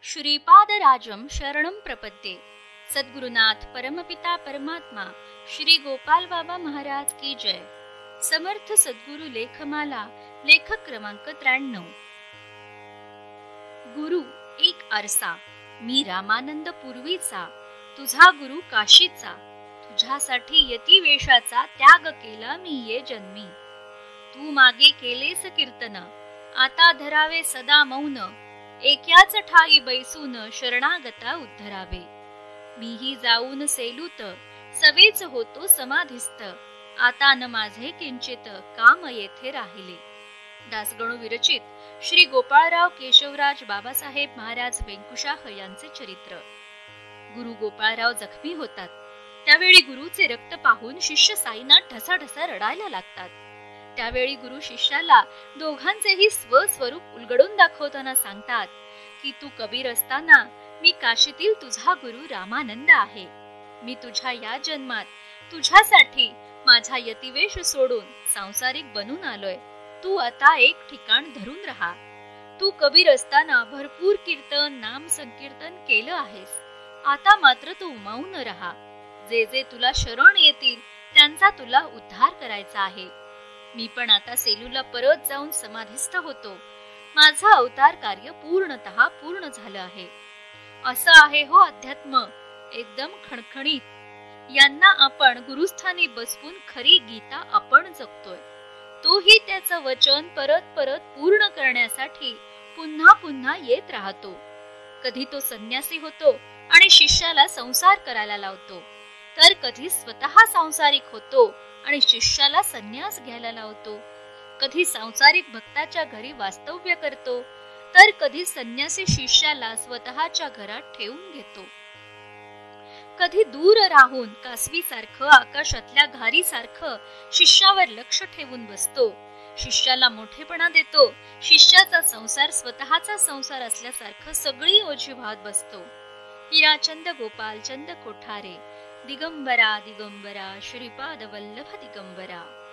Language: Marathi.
श्रीपादराजं शरणं प्रपद्ये. सद्गुरुनाथ परमपिता परमात्मा श्री गोपाल बाबा महाराज की जय. समर्थ सद्गुरु लेखमाला लेखक क्रमांक 93. गुरु एक आरसा, मी रामानंद पूर्वीचा, तुझा गुरु काशीचा. तुझ्यासाठी यती वेशाचा त्याग केला मी ये जन्मी. तू मागे केलेस कीर्तन, आता धरावे सदा मौन. एकाच ठाई बैसून शरणागता उद्धरावे. मीही जाऊन सेलूत, सवेच होतो समाधिस्थ. आता न माझे किंचित, काम येथे राहिले. दासगणू विरचित श्री गोपाळराव केशवराज बाबासाहेब महाराज वेंकुशाह यांचे चरित्र. गुरु गोपाळराव जखमी होतात. त्यावेळी गुरुचे रक्त पाहून शिष्य साईनाथ ढसाढसा रडायला लागतात. त्यावेळी गुरु शिष्याला दोघांचेही स्वस्वरूप उलगडून दाखवताना सांगतात की तू कबीर असताना मी काशीतील तुझा गुरु रामानंद आहे. मी तुझ्या या जन्मात तुझ्यासाठी माझा यतिवेश सोडून सांसारिक बनून आलोय. तू आता एक ठिकाण धरून राहा. तू कबीर असताना भरपूर कीर्तन नाम संकीर्तन केलं आहेस. आता मात्र तू मौन राहा. जे जे तुला शरण येतील त्यांचा तुला उद्धार करायचा आहे. मी पण आता सेलूला परत जाऊन समाधिस्थ होतो. माझं अवतार कार्य पूर्णतः पूर्ण झालं आहे. असं आहे हो अध्यात्म, एकदम खणखणीत. यांना आपण गुरुस्थानी बसवून खरी गीता आपण जगतोय. तोही त्याचं वचन परत परत पूर्ण करण्यासाठी पुन्हा पुन्हा येत राहतो. कधी तो संन्यासी होतो आणि शिष्याला संसार करायला लावतो, तर कधी स्वतः सांसारिक होतो आणि शिष्याला संन्यास घ्यायला लावतो. कधी सांसारिक भक्ताच्या घरी वास्तव्य करतो, तर कधी संन्यासी शिष्याला स्वतःच्या घरात ठेवून घेतो. कधी दूर राहून कासवीसारखं आकाशातल्या घारीसारखं शिष्यावर लक्ष ठेवून बसतो. शिष्याला मोठेपणा देतो. शिष्याचा संसार स्वतःचा संसार असल्यासारखं सगळी ओझी वाहत बसतो. हिराचंद गोपालचंद कोठारे. दिगंबरा दिगंबरा श्रीपाद वल्लभ दिगंबरा.